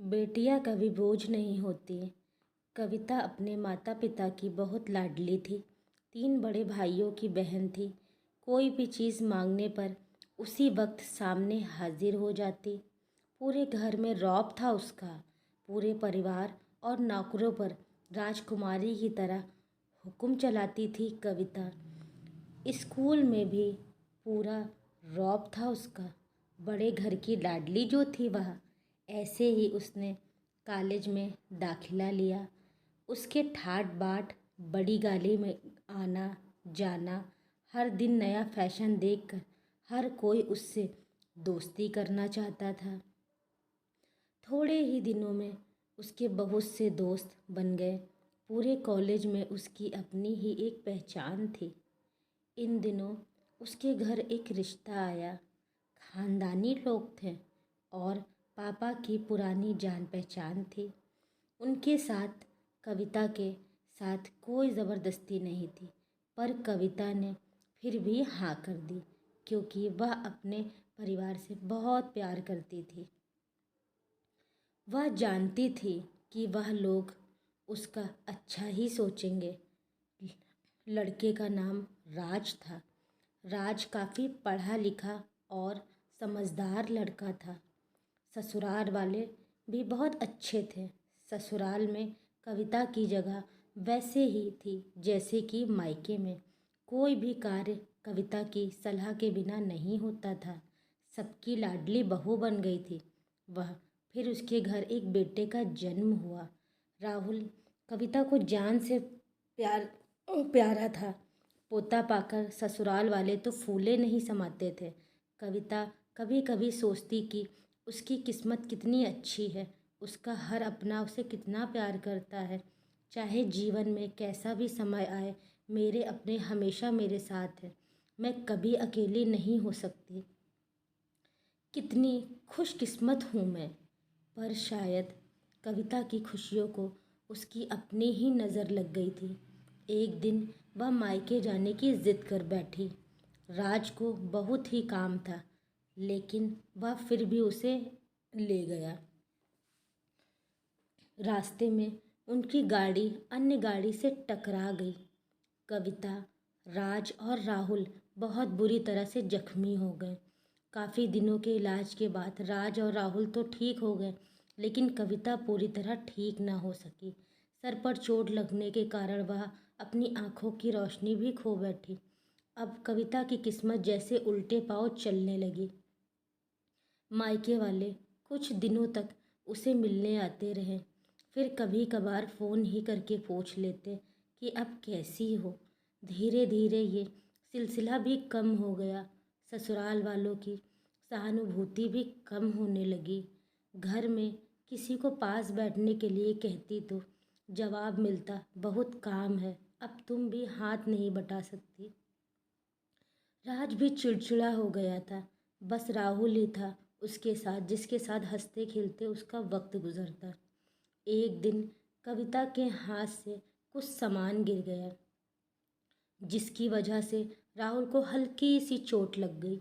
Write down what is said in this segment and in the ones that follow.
बेटियां कभी बोझ नहीं होती। कविता अपने माता पिता की बहुत लाडली थी। 3 बड़े भाइयों की बहन थी। कोई भी चीज़ मांगने पर उसी वक्त सामने हाजिर हो जाती। पूरे घर में रौब था उसका। पूरे परिवार और नौकरों पर राजकुमारी की तरह हुक्म चलाती थी कविता। स्कूल में भी पूरा रौब था उसका। बड़े घर की लाडली जो थी वह। ऐसे ही उसने कॉलेज में दाखिला लिया। उसके ठाट बाट बड़ी गाड़ी में आना जाना, हर दिन नया फैशन देखकर हर कोई उससे दोस्ती करना चाहता था। थोड़े ही दिनों में उसके बहुत से दोस्त बन गए। पूरे कॉलेज में उसकी अपनी ही एक पहचान थी। इन दिनों उसके घर एक रिश्ता आया। खानदानी लोग थे और पापा की पुरानी जान पहचान थी। उनके साथ कविता के साथ कोई ज़बरदस्ती नहीं थी, पर कविता ने फिर भी हाँ कर दी क्योंकि वह अपने परिवार से बहुत प्यार करती थी। वह जानती थी कि वह लोग उसका अच्छा ही सोचेंगे। लड़के का नाम राज था। राज काफ़ी पढ़ा लिखा और समझदार लड़का था। ससुराल वाले भी बहुत अच्छे थे। ससुराल में कविता की जगह वैसे ही थी जैसे कि मायके में। कोई भी कार्य कविता की सलाह के बिना नहीं होता था। सबकी लाडली बहू बन गई थी वह। फिर उसके घर एक बेटे का जन्म हुआ। राहुल कविता को जान से प्यारा था। पोता पाकर ससुराल वाले तो फूले नहीं समाते थे। कविता कभी कभी सोचती कि उसकी किस्मत कितनी अच्छी है। उसका हर अपना उसे कितना प्यार करता है। चाहे जीवन में कैसा भी समय आए, मेरे अपने हमेशा मेरे साथ है। मैं कभी अकेली नहीं हो सकती। कितनी खुशकिस्मत हूँ मैं। पर शायद कविता की खुशियों को उसकी अपनी ही नज़र लग गई थी। एक दिन वह मायके जाने की जिद कर बैठी। राज को बहुत ही काम था, लेकिन वह फिर भी उसे ले गया। रास्ते में उनकी गाड़ी अन्य गाड़ी से टकरा गई। कविता, राज और राहुल बहुत बुरी तरह से जख्मी हो गए। काफ़ी दिनों के इलाज के बाद राज और राहुल तो ठीक हो गए, लेकिन कविता पूरी तरह ठीक ना हो सकी। सर पर चोट लगने के कारण वह अपनी आंखों की रोशनी भी खो बैठी। अब कविता की किस्मत जैसे उल्टे पांव चलने लगी। मायके वाले कुछ दिनों तक उसे मिलने आते रहे। फिर कभी कभार फ़ोन ही करके पूछ लेते कि अब कैसी हो। धीरे धीरे ये सिलसिला भी कम हो गया। ससुराल वालों की सहानुभूति भी कम होने लगी। घर में किसी को पास बैठने के लिए कहती तो जवाब मिलता, बहुत काम है, अब तुम भी हाथ नहीं बटा सकती। राज भी चिड़चिड़ा हो गया था। बस राहुल ही था उसके साथ, जिसके साथ हंसते खेलते उसका वक्त गुजरता। एक दिन कविता के हाथ से कुछ सामान गिर गया, जिसकी वजह से राहुल को हल्की सी चोट लग गई।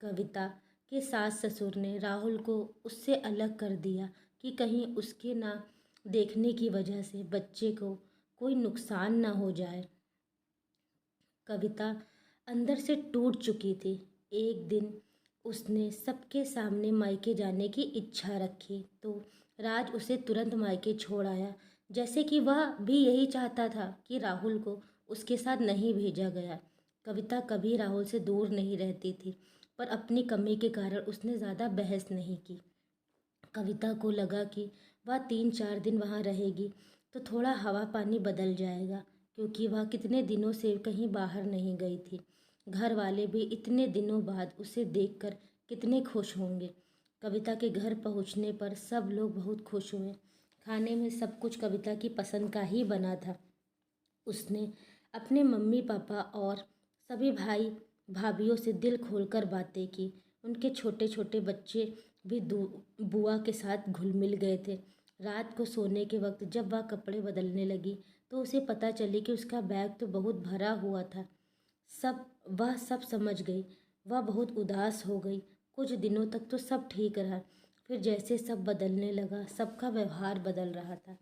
कविता के सास ससुर ने राहुल को उससे अलग कर दिया कि कहीं उसके ना देखने की वजह से बच्चे को कोई नुकसान ना हो जाए। कविता अंदर से टूट चुकी थी। एक दिन उसने सबके सामने मायके जाने की इच्छा रखी तो राज उसे तुरंत मायके छोड़ आया, जैसे कि वह भी यही चाहता था कि राहुल को उसके साथ नहीं भेजा गया। कविता कभी राहुल से दूर नहीं रहती थी, पर अपनी कमी के कारण उसने ज़्यादा बहस नहीं की। कविता को लगा कि वह 3-4 दिन वहाँ रहेगी तो थोड़ा हवा पानी बदल जाएगा, क्योंकि वह कितने दिनों से कहीं बाहर नहीं गई थी। घर वाले भी इतने दिनों बाद उसे देखकर कितने खुश होंगे। कविता के घर पहुँचने पर सब लोग बहुत खुश हुए। खाने में सब कुछ कविता की पसंद का ही बना था। उसने अपने मम्मी पापा और सभी भाई भाभीयों से दिल खोलकर बातें की। उनके छोटे छोटे बच्चे भी बुआ के साथ घुल मिल गए थे। रात को सोने के वक्त जब वह कपड़े बदलने लगी तो उसे पता चली कि उसका बैग तो बहुत भरा हुआ था। सब समझ गई। वह बहुत उदास हो गई। कुछ दिनों तक तो सब ठीक रहा, फिर जैसे सब बदलने लगा, सबका व्यवहार बदल रहा था।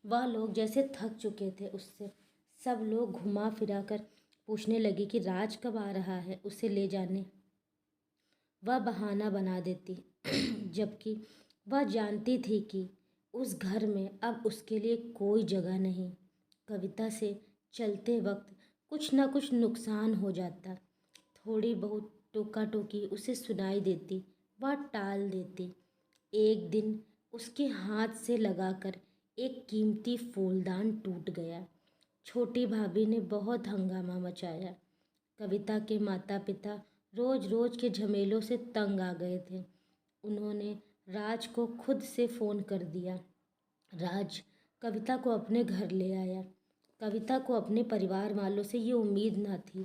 वह लोग जैसे थक चुके थे उससे। सब लोग घुमा फिरा कर पूछने लगे कि राज कब आ रहा है उसे ले जाने। वह बहाना बना देती जबकि वह जानती थी कि उस घर में अब उसके लिए कोई जगह नहीं। कविता से चलते वक्त कुछ ना कुछ नुकसान हो जाता। थोड़ी बहुत टोका टोकी उसे सुनाई देती, वह टाल देती। एक दिन उसके हाथ से लगाकर एक कीमती फूलदान टूट गया। छोटी भाभी ने बहुत हंगामा मचाया। कविता के माता पिता रोज रोज के झमेलों से तंग आ गए थे। उन्होंने राज को खुद से फ़ोन कर दिया। राज कविता को अपने घर ले आया। कविता को अपने परिवार वालों से ये उम्मीद न थी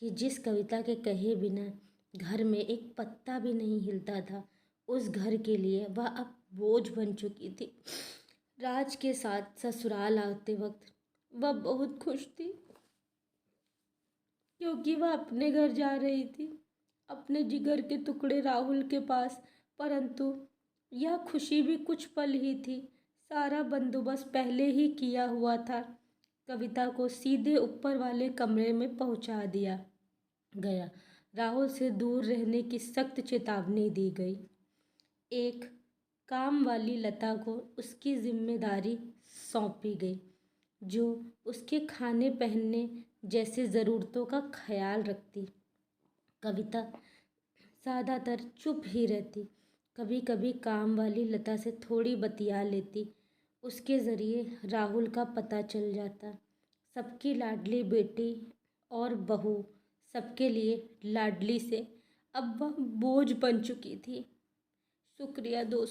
कि जिस कविता के कहे बिना घर में एक पत्ता भी नहीं हिलता था, उस घर के लिए वह अब बोझ बन चुकी थी। राज के साथ ससुराल आते वक्त वह बहुत खुश थी, क्योंकि वह अपने घर जा रही थी, अपने जिगर के टुकड़े राहुल के पास। परंतु यह खुशी भी कुछ पल ही थी। सारा बंदोबस्त पहले ही किया हुआ था। कविता को सीधे ऊपर वाले कमरे में पहुंचा दिया गया। राहुल से दूर रहने की सख्त चेतावनी दी गई। एक काम वाली लता को उसकी जिम्मेदारी सौंपी गई, जो उसके खाने पहनने जैसे ज़रूरतों का ख्याल रखती। कविता ज़्यादातर चुप ही रहती। कभी कभी काम वाली लता से थोड़ी बतिया लेती। उसके ज़रिए राहुल का पता चल जाता। सबकी लाडली बेटी और बहू, सबके लिए लाडली से अब वह बोझ बन चुकी थी। शुक्रिया दोस्तों।